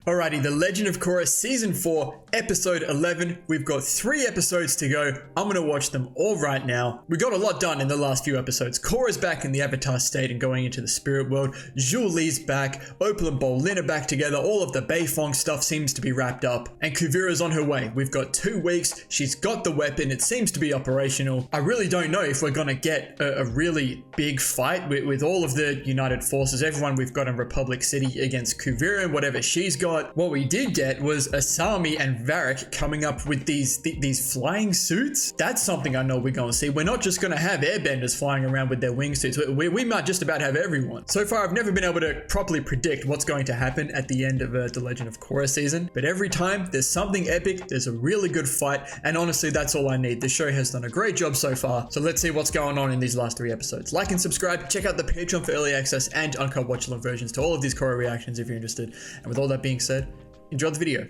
Alrighty, The Legend of Korra Season 4, Episode 11. We've got 3 episodes to go. I'm gonna watch them all right now. We got a lot done in the last few episodes. Korra's back in the Avatar state and going into the spirit world. Zhu Li's back. Opal and Bolin are back together. All of the Beifong stuff seems to be wrapped up. And Kuvira's on her way. We've got 2 weeks. She's got the weapon. It seems to be operational. I really don't know if we're gonna get a really big fight with all of the United Forces. Everyone we've got in Republic City against Kuvira and whatever she's got. What we did get was Asami and Varric coming up with these flying suits. That's something I know we're going to see. We're not just going to have airbenders flying around with their wingsuits. We might just about have everyone. So far, I've never been able to properly predict what's going to happen at the end of The Legend of Korra season. But every time there's something epic, there's a really good fight. And honestly, that's all I need. The show has done a great job so far. So let's see what's going on in these last 3 episodes. Like and subscribe. Check out the Patreon for early access and uncut watch-along versions to all of these Korra reactions if you're interested. And with all that being said, enjoy the video.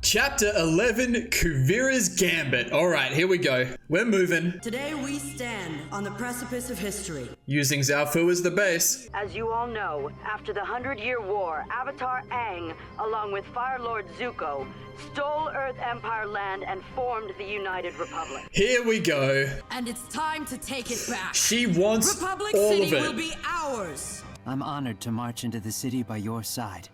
Chapter 11, Kuvira's Gambit. All right, here we go. We're moving. Today we stand on the precipice of history. Using Zaofu as the base. As you all know, after the 100-Year War, Avatar Aang, along with Fire Lord Zuko, stole Earth Empire land and formed the United Republic. Here we go. And it's time to take it back. She wants Republic all City of it. will be ours. I'm honored to march into the city by your side.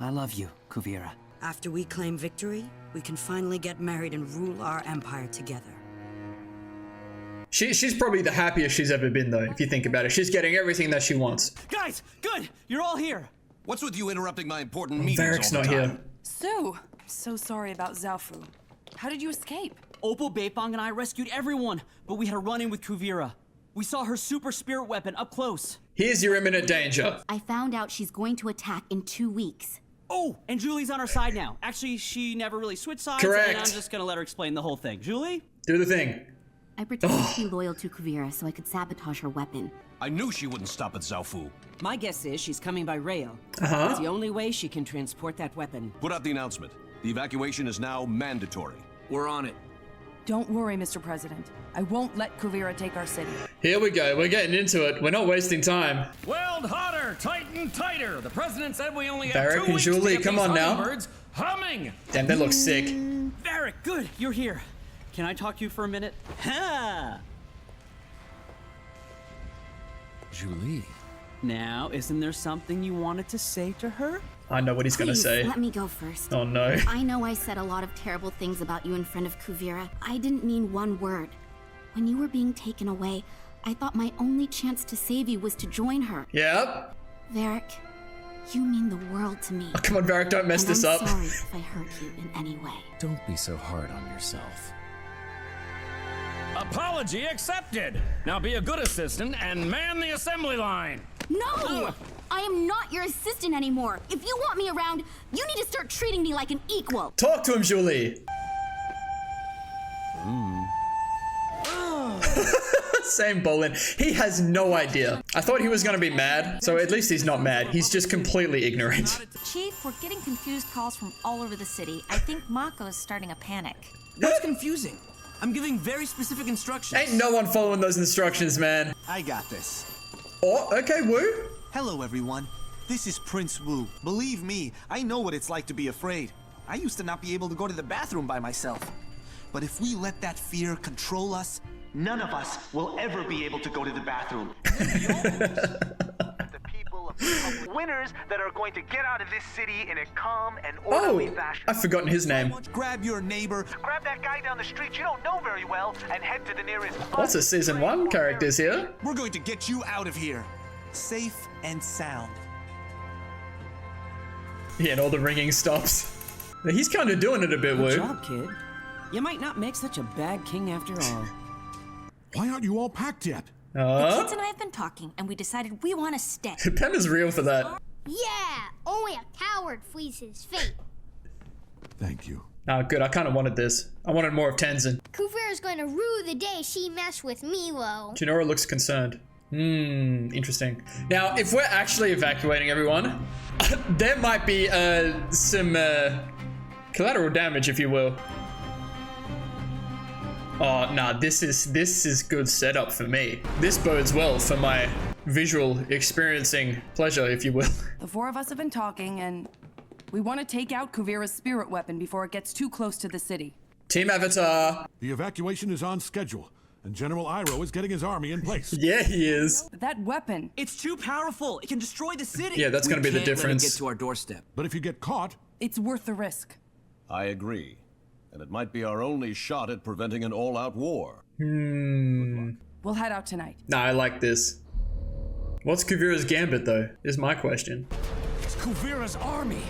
I love you, Kuvira. After we claim victory, we can finally get married and rule our empire together. She's probably the happiest she's ever been, though, if you think about it. She's getting everything that she wants. Guys, good! You're all here! What's with you interrupting my important meetings Varric's all the not time? here. So sorry about Zaofu. How did you escape? Opal, Beifong, and I rescued everyone, but we had a run-in with Kuvira. We saw her super spirit weapon up close. Here's your imminent danger. I found out she's going to attack in 2 weeks. Oh, and Julie's on our side now. Actually, she never really switched sides, Correct. and I'm just gonna let her explain the whole thing. Julie? Do the thing. I pretended to be loyal to Kuvira so I could sabotage her weapon. I knew she wouldn't stop at Zaofu. My guess is she's coming by rail. Uh-huh. It's the only way she can transport that weapon. Put out the announcement. The evacuation is now mandatory. We're on it. Don't worry, Mr. President. I won't let Kuvira take our city. Here we go. We're getting into it. We're not wasting time. Weld hotter, tighten tighter. The president said we only have Varric 2 and weeks to Julie, get come these on now. hummingbirds humming. Damn, they look sick. Varric, good, you're here. Can I talk to you for a minute? Ha! Julie. Now, isn't there something you wanted to say to her? I know what he's gonna Please, say. let me go first. Oh no. I know I said a lot of terrible things about you in front of Kuvira. I didn't mean one word. When you were being taken away, I thought my only chance to save you was to join her. Yep. Varric, you mean the world to me. Oh, come on, Varric, don't mess And this I'm up. sorry if I hurt you in any way. Don't be so hard on yourself. Apology accepted. Now be a good assistant and man the assembly line. No! I am not your assistant anymore. If you want me around, you need to start treating me like an equal. Talk to him, Julie. Same Bolin. He has no idea. I thought he was gonna be mad, so at least he's not mad. He's just completely ignorant. Chief, we're getting confused calls from all over the city. I think Mako is starting a panic. That's confusing. I'm giving very specific instructions. Ain't no one following those instructions, man. I got this. Oh, okay, Woo. Hello, everyone. This is Prince Wu. Believe me, I know what it's like to be afraid. I used to not be able to go to the bathroom by myself. But if we let that fear control us, none of us will ever be able to go to the bathroom. The people of winners that are going to get out of this city in a calm and orderly fashion. I've forgotten his name. Grab your neighbor, grab that guy down the street you don't know very well, and head to the nearest... What's a season 1 characters here? We're going to get you out of here. Safe and sound. Yeah, and all the ringing stops. He's kind of doing it a bit, Good Woo. job, kid. You might not make such a bad king after all. Why aren't you all packed yet? The kids and I have been talking, and we decided we want to stay. Pen is real for that. Yeah, only a coward flees his fate. Thank you. Oh, good. I kind of wanted this. I wanted more of Tenzin. Kuvira's going to rue the day she messed with Milo. Jinora looks concerned. Interesting. Now, if we're actually evacuating everyone, there might be some collateral damage, if you will. Oh, nah, this is good setup for me. This bodes well for my visual experiencing pleasure, if you will. The 4 of us have been talking, and We want to take out Kuvira's spirit weapon before it gets too close to the city. Team Avatar. The evacuation is on schedule, and General Iroh is getting his army in place. Yeah, he is. But that weapon... It's too powerful. It can destroy the city. Yeah, that's gonna be the We can't let it difference. get to our doorstep. But if you get caught, It's worth the risk. I agree. And it might be our only shot at preventing an all-out war. We'll head out tonight. Nah, I like this. What's Kuvira's gambit, though, is my question. It's Kuvira's army.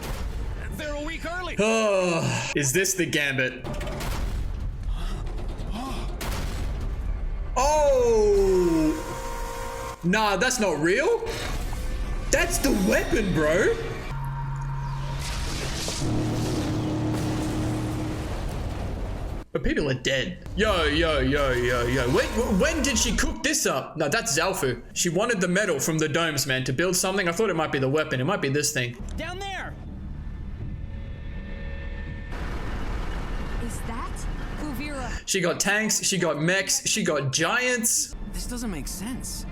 They're a week early. Oh, is this the gambit? Oh! Nah, that's not real. That's the weapon, bro. But people are dead. Yo. Wait, when did she cook this up? No, that's Zalfu. She wanted the metal from the domes, man, to build something. I thought it might be the weapon. It might be this thing. Down there. Is that Kuvira? She got tanks, she got mechs, she got giants. This doesn't make sense.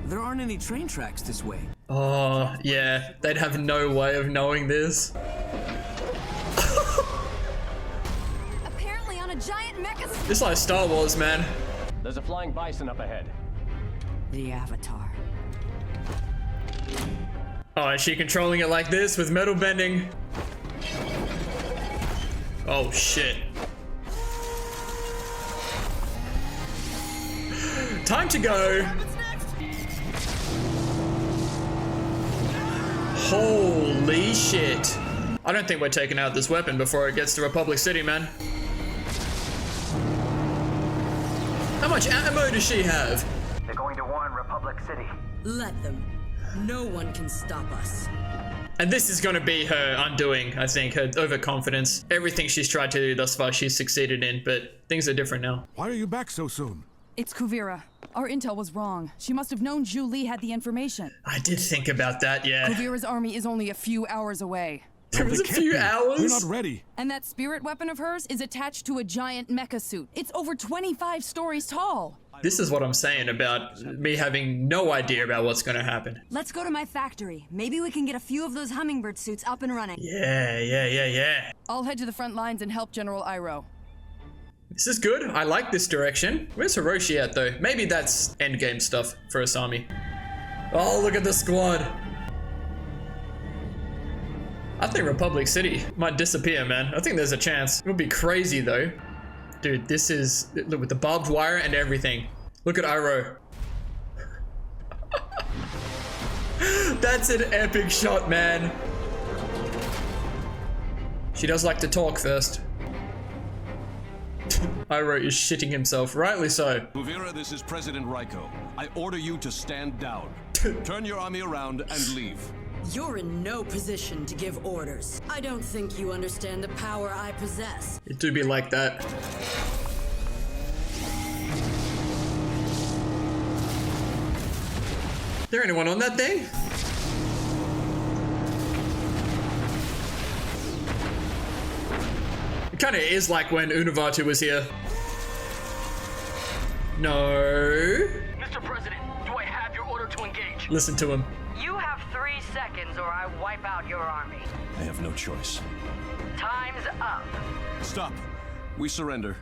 There aren't any train tracks this way. Oh, yeah. They'd have no way of knowing this. Apparently on a giant mecha... It's like Star Wars, man. There's a flying bison up ahead. The Avatar. Oh, is she controlling it like this with metal bending? Oh, shit. Time to go. Holy shit. I don't think we're taking out this weapon before it gets to Republic City, man. How much ammo does she have? They're going to warn Republic City. Let them. No one can stop us. And this is going to be her undoing, I think, her overconfidence. Everything she's tried to do thus far, she's succeeded in, but things are different now. why are you back so soon? It's Kuvira. Our intel was wrong. She must have known Zhu Li had the information. I did think about that, yeah. Kuvira's army is only a few hours away. There was a few hours? We're not ready. And that spirit weapon of hers is attached to a giant mecha suit. It's over 25 stories tall. This is what I'm saying about me having no idea about what's going to happen. Let's go to my factory. Maybe we can get a few of those hummingbird suits up and running. Yeah. I'll head to the front lines and help General Iroh. This is good. I like this direction. Where's Hiroshi at, though? Maybe that's endgame stuff for Asami. Oh, look at the squad. I think Republic City might disappear, man. I think there's a chance. It would be crazy, though. Dude, this is... Look, with the barbed wire and everything. Look at Iroh. That's an epic shot, man. She does like to talk first. Iroh is shitting himself, rightly so. Kuvira, this is President Raiko. I order you to stand down. Turn your army around and leave. You're in no position to give orders. I don't think you understand the power I possess. It do be like that. There anyone on that thing? It kind of is like when Unavatu was here. No. Mr. President, do I have your order to engage? Listen to him. You have 3 seconds or I wipe out your army. I have no choice. Time's up. Stop. We surrender.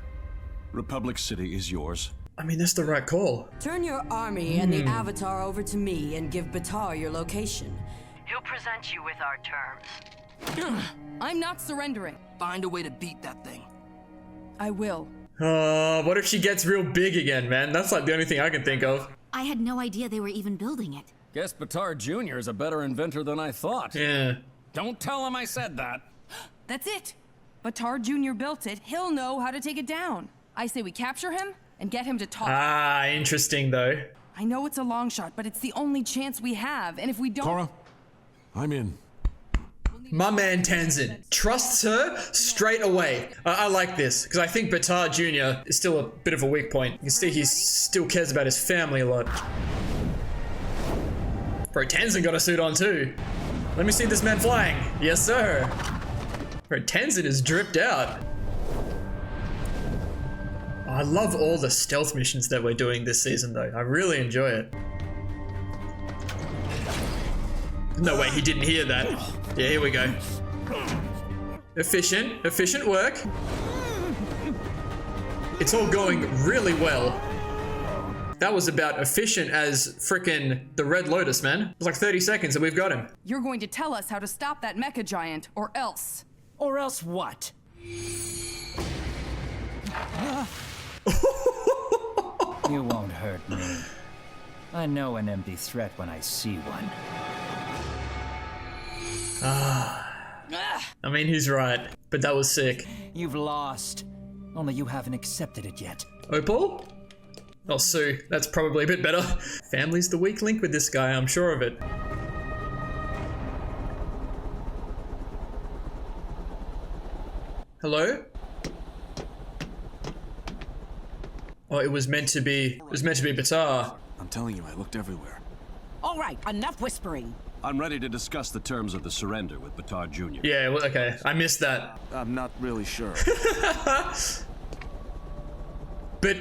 Republic City is yours. I mean, that's the right call. Turn your army and the Avatar over to me and give Batar your location. He'll present you with our terms. I'm not surrendering. Find a way to beat that thing. I will. What if she gets real big again, man? That's like the only thing I can think of. I had no idea they were even building it. Guess Batar Jr. is a better inventor than I thought. Yeah. Don't tell him I said that. That's it. Batar Jr. built it. He'll know how to take it down. I say we capture him and get him to talk. Ah, interesting though. I know it's a long shot, but it's the only chance we have. And if we don't... Korra, I'm in. My man Tenzin trusts her straight away. I like this because I think Batar Jr. is still a bit of a weak point. You can see he still cares about his family a lot. Bro, Tenzin got a suit on too. Let me see this man flying. Yes, sir. Bro, Tenzin is dripped out. I love all the stealth missions that we're doing this season though. I really enjoy it. No way, he didn't hear that. Yeah, here we go. Efficient work. It's all going really well. That was about efficient as frickin' the Red Lotus, man. It was like 30 seconds and we've got him. You're going to tell us how to stop that mecha giant, or else. Or else what? You won't hurt me. I know an empty threat when I see one. I mean, he's right, but that was sick. You've lost. Only you haven't accepted it yet. Opal? Oh, Sue. That's probably a bit better. Family's the weak link with this guy, I'm sure of it. Hello? Oh, it was meant to be Batar. I'm telling you, I looked everywhere. All right, enough whispering. I'm ready to discuss the terms of the surrender with Batar Jr. Yeah, well, okay. I missed that. I'm not really sure. But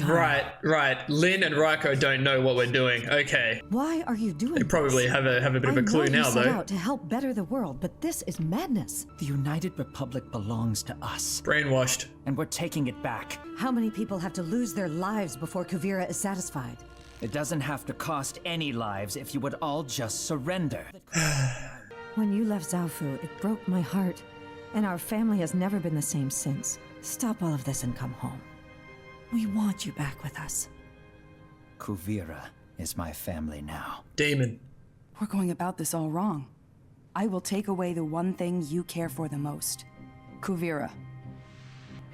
right. Lynn and Raiko don't know what we're doing. Okay. Why are you doing They probably have a bit of a clue now, though. Out to help better the world, but this is madness. The United Republic belongs to us. Brainwashed. And we're taking it back. How many people have to lose their lives before Kuvira is satisfied? It doesn't have to cost any lives if you would all just surrender. When you left Zaofu, it broke my heart. And our family has never been the same since. Stop all of this and come home. We want you back with us. Kuvira is my family now. Demon. We're going about this all wrong. I will take away the one thing you care for the most. Kuvira.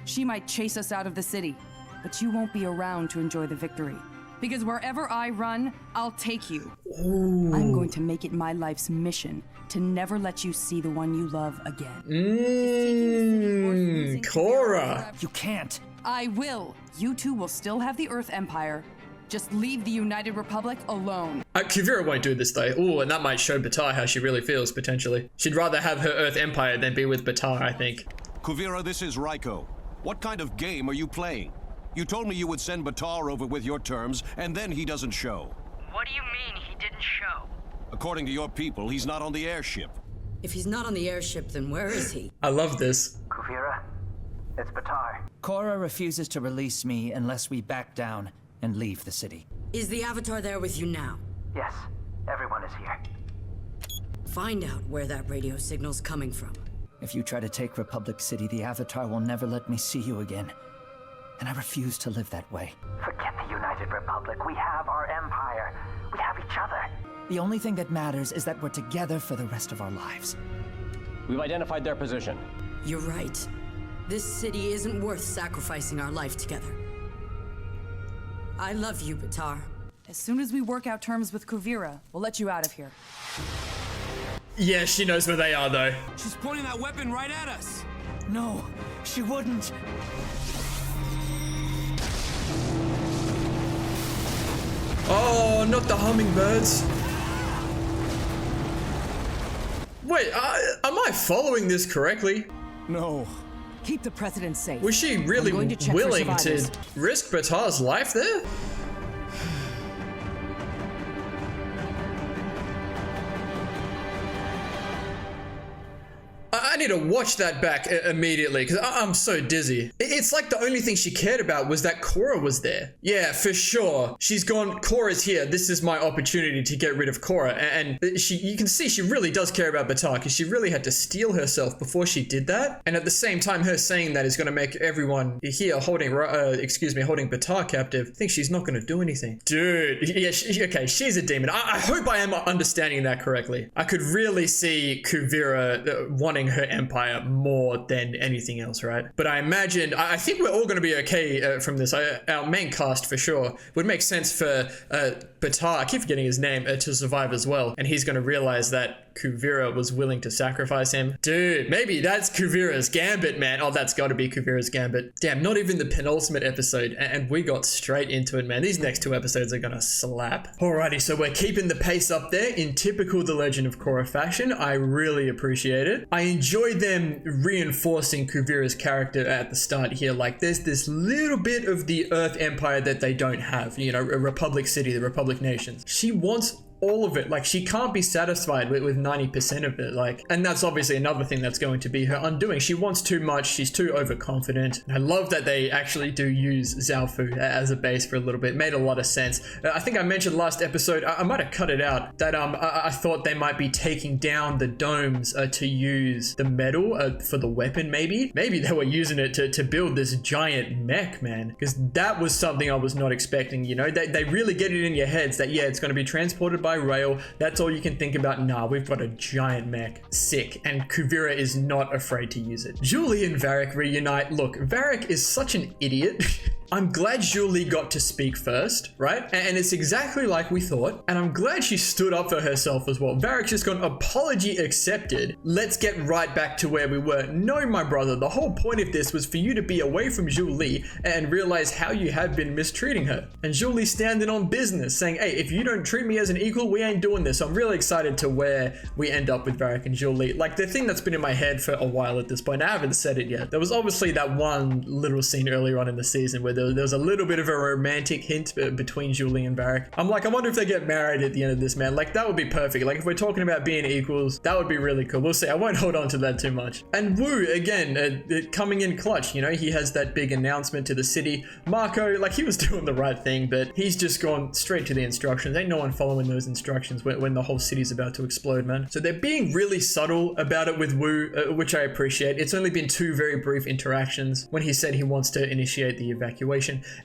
She might chase us out of the city, but you won't be around to enjoy the victory. Because wherever I run, I'll take you. Ooh. I'm going to make it my life's mission to never let you see the one you love again. Korra. You can't. I will. You two will still have the Earth Empire. Just leave the United Republic alone. Kuvira won't do this though. Ooh, and that might show Batar how she really feels, potentially. She'd rather have her Earth Empire than be with Batar, I think. Kuvira, this is Raiko. What kind of game are you playing? You told me you would send Batar over with your terms, and then he doesn't show. What do you mean he didn't show? According to your people, he's not on the airship. If he's not on the airship, then where is he? I love this. Kuvira, it's Batar. Korra refuses to release me unless we back down and leave the city. Is the Avatar there with you now? Yes, everyone is here. Find out where that radio signal's coming from. If you try to take Republic City, the Avatar will never let me see you again. And I refuse to live that way. Forget the United Republic. We have our empire. We have each other. The only thing that matters is that we're together for the rest of our lives. We've identified their position. You're right. This city isn't worth sacrificing our life together. I love you, Batar. As soon as we work out terms with Kuvira, we'll let you out of here. Yeah, she knows where they are, though. She's pointing that weapon right at us. No, she wouldn't. Oh, not the hummingbirds. Wait, am I following this correctly? No. Keep the president safe. Was she really willing to risk Batar's life there? I need to watch that back immediately because I'm so dizzy. It's like the only thing she cared about was that Korra was there. Yeah, for sure. She's gone, Korra's here. This is my opportunity to get rid of Korra. And you can see she really does care about Batar because she really had to steel herself before she did that. And at the same time, her saying that is going to make everyone here holding Batar captive think she's not going to do anything. Dude, yeah, okay, she's a demon. I hope I am understanding that correctly. I could really see Kuvira wanting her empire more than anything else, right? But I imagine, I think we're all going to be okay from this. Our main cast for sure would make sense for Batar, I keep forgetting his name, to survive as well. And he's going to realize that Kuvira was willing to sacrifice him. Dude, maybe that's Kuvira's gambit, man. Oh, that's got to be Kuvira's gambit. Damn, not even the penultimate episode, and we got straight into it, man. These next two episodes are gonna slap. Alrighty, so we're keeping the pace up there in typical The Legend of Korra fashion. I really appreciate it. I enjoyed them reinforcing Kuvira's character at the start here. Like, there's this little bit of the Earth Empire that they don't have. You know, Republic City, the Republic Nations. She wants all of it. Like, she can't be satisfied with 90% of it. Like, and that's obviously another thing that's going to be her undoing. She wants too much. She's too overconfident. I love that they actually do use Zaofu as a base for a little bit. It made a lot of sense. I think I mentioned last episode, I might have cut it out, that I thought they might be taking down the domes to use the metal for the weapon, maybe. Maybe they were using it to build this giant mech, man. Because that was something I was not expecting, you know? They really get it in your heads that, yeah, it's going to be transported by rail. That's all you can think about. Nah, we've got a giant mech. Sick. And Kuvira is not afraid to use it. Julie and Varric reunite. Look, Varric is such an idiot. I'm glad Julie got to speak first, right? And it's exactly like we thought. And I'm glad she stood up for herself as well. Varric's just gone, apology accepted. Let's get right back to where we were. No, my brother, the whole point of this was for you to be away from Julie and realize how you have been mistreating her. And Julie standing on business saying, hey, if you don't treat me as an equal, we ain't doing this. So I'm really excited to where we end up with Varric and Julie. Like, the thing that's been in my head for a while at this point, I haven't said it yet. There was obviously that one little scene earlier on in the season where there was a little bit of a romantic hint between Julie and Varric. I'm like, I wonder if they get married at the end of this, man. Like, that would be perfect. Like, if we're talking about being equals, that would be really cool. We'll see. I won't hold on to that too much. And Wu, again, coming in clutch, you know, he has that big announcement to the city. Marco, like, he was doing the right thing, but he's just gone straight to the instructions. Ain't no one following those instructions when the whole city's about to explode, man. So they're being really subtle about it with Wu, which I appreciate. It's only been 2 very brief interactions when he said he wants to initiate the evacuation,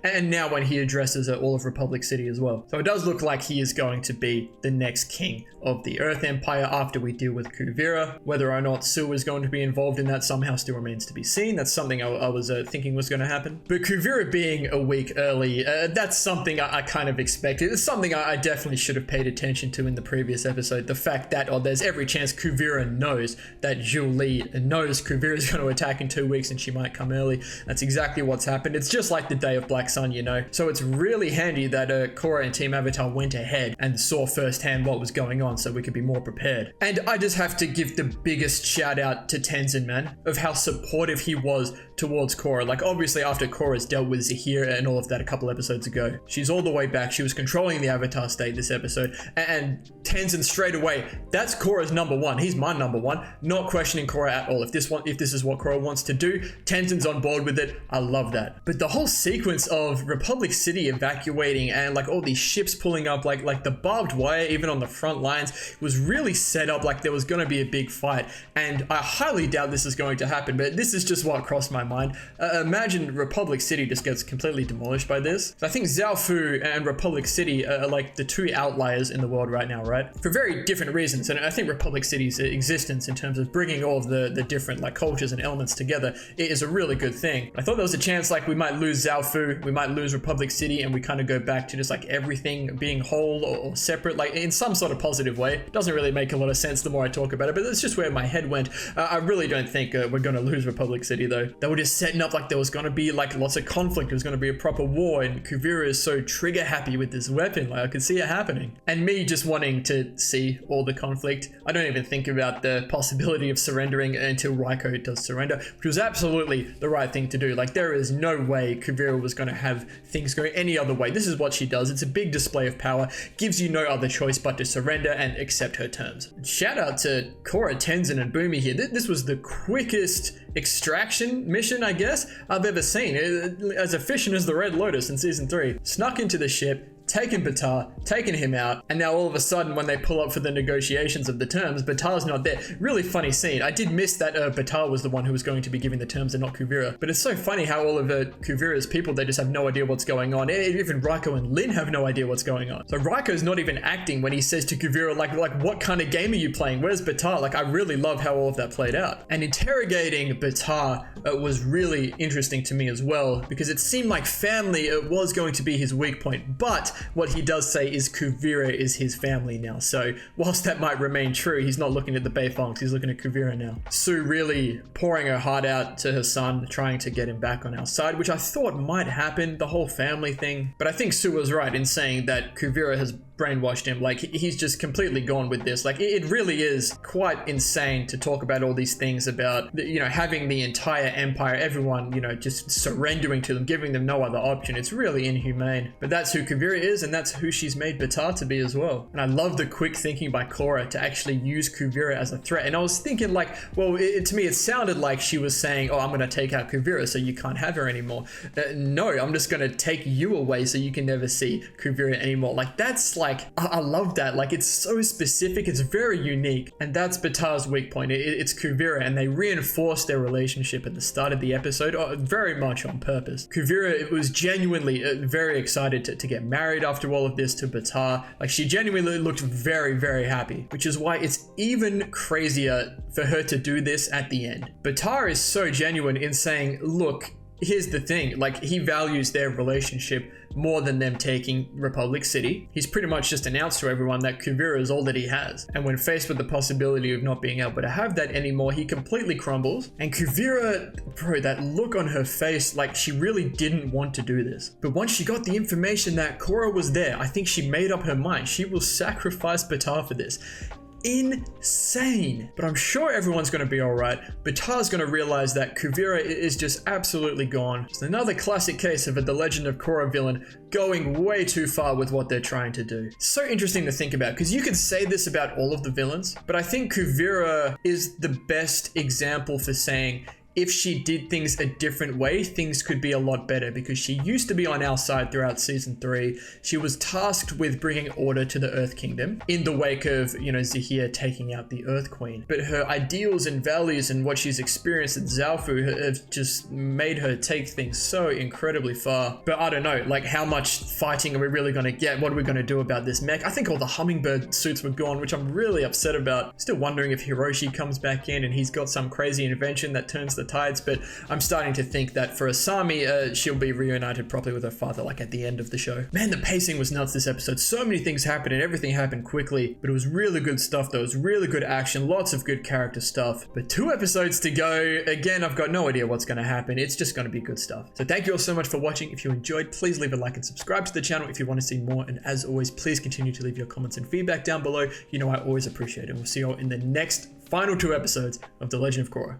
and now when he addresses all of Republic City as well. So it does look like he is going to be the next king of the Earth Empire after we deal with Kuvira. Whether or not Sue is going to be involved in that somehow still remains to be seen. That's something I was thinking was going to happen. But Kuvira being a week early, that's something I kind of expected. It's something I definitely should have paid attention to in the previous episode. The fact that, there's every chance Kuvira knows that Julie knows Kuvira is going to attack in 2 weeks and she might come early. That's exactly what's happened. It's just like the day of Black Sun, you know? So it's really handy that Korra and Team Avatar went ahead and saw firsthand what was going on so we could be more prepared. And I just have to give the biggest shout out to Tenzin, man, of how supportive he was towards Korra. Like, obviously after Korra's dealt with Zahir and all of that a couple episodes ago, she's all the way back. She was controlling the Avatar state this episode, and Tenzin straight away, that's Korra's number one. He's my number one. Not questioning Korra at all. If this is what Korra wants to do, Tenzin's on board with it. I love that. But the whole sequence of Republic City evacuating and like all these ships pulling up, like the barbed wire even on the front lines was really set up like there was going to be a big fight. And I highly doubt this is going to happen, but this is just what crossed my mind. Imagine Republic City just gets completely demolished by this. So I think Zaofu and Republic City are like the 2 outliers in the world right now, right? For very different reasons. And I think Republic City's existence in terms of bringing all of the different like cultures and elements together is a really good thing. I thought there was a chance like we might lose Zaofu, we might lose Republic City, and we kind of go back to just like everything being whole or separate, like in some sort of positive way. It doesn't really make a lot of sense the more I talk about it, but that's just where my head went. I really don't think we're going to lose Republic City though. They were just setting up like there was going to be like lots of conflict. It was going to be a proper war, and Kuvira is so trigger happy with this weapon. Like I could see it happening. And me just wanting to see all the conflict. I don't even think about the possibility of surrendering until Raiko does surrender, which was absolutely the right thing to do. Like there is no way Kuvira was going to have things go any other way. This is what she does. It's a big display of power. Gives you no other choice but to surrender and accept her terms. Shout out to Korra, Tenzin, and Boomy here. This was the quickest extraction mission, I guess, I've ever seen. As efficient as the Red Lotus in season 3. Snuck into the ship, taken Batar, taken him out, and now all of a sudden when they pull up for the negotiations of the terms, Batar's not there. Really funny scene. I did miss that Batar was the one who was going to be giving the terms and not Kuvira. But it's so funny how all of Kuvira's people, they just have no idea what's going on. Even Raiko and Lin have no idea what's going on. So Raiko's not even acting when he says to Kuvira, like what kind of game are you playing? Where's Batar? Like I really love how all of that played out. And interrogating Batar was really interesting to me as well, because it seemed like family was going to be his weak point, but what he does say is Kuvira is his family now. So whilst that might remain true, he's not looking at the Beifongs, he's looking at Kuvira now. Sue really pouring her heart out to her son, trying to get him back on our side, which I thought might happen, the whole family thing. But I think Sue was right in saying that Kuvira has brainwashed him. Like, he's just completely gone with this. Like, it really is quite insane to talk about all these things about, you know, having the entire empire, everyone, you know, just surrendering to them, giving them no other option. It's really inhumane. But that's who Kuvira is, and that's who she's made Batar to be as well. And I love the quick thinking by Korra to actually use Kuvira as a threat. And I was thinking, like, well, to me, it sounded like she was saying, oh, I'm going to take out Kuvira so you can't have her anymore. No, I'm just going to take you away so you can never see Kuvira anymore. Like, that's like, I love that. Like, it's so specific. It's very unique. And that's Batar's weak point. It's Kuvira, and they reinforced their relationship at the start of the episode very much on purpose. Kuvira was genuinely very excited to get married after all of this to Batar. Like, she genuinely looked very, very happy, which is why it's even crazier for her to do this at the end. Batar is so genuine in saying, look, here's the thing, like, he values their relationship more than them taking Republic City. He's pretty much just announced to everyone that Kuvira is all that he has. And when faced with the possibility of not being able to have that anymore, he completely crumbles. And Kuvira, bro, that look on her face, like she really didn't want to do this. But once she got the information that Korra was there, I think she made up her mind. She will sacrifice Batar for this. Insane. But I'm sure everyone's going to be alright. Batar's going to realize that Kuvira is just absolutely gone. It's another classic case of The Legend of Korra villain going way too far with what they're trying to do. So interesting to think about, because you could say this about all of the villains, but I think Kuvira is the best example for saying, if she did things a different way, things could be a lot better, because she used to be on our side throughout season 3. She was tasked with bringing order to the Earth Kingdom in the wake of, you know, Zahir taking out the Earth Queen. But her ideals and values and what she's experienced at Zaofu have just made her take things so incredibly far. But I don't know, like, how much fighting are we really going to get? What are we going to do about this mech? I think all the hummingbird suits were gone, which I'm really upset about. Still wondering if Hiroshi comes back in and he's got some crazy invention that turns the tides, but I'm starting to think that for Asami, she'll be reunited properly with her father, like at the end of the show. Man, the pacing was nuts this episode. So many things happened and everything happened quickly, but it was really good stuff though. It was really good action, lots of good character stuff. But 2 episodes to go. Again, I've got no idea what's going to happen. It's just going to be good stuff. So thank you all so much for watching. If you enjoyed, please leave a like and subscribe to the channel if you want to see more. And as always, please continue to leave your comments and feedback down below. You know I always appreciate it. We'll see you all in the next final 2 episodes of The Legend of Korra.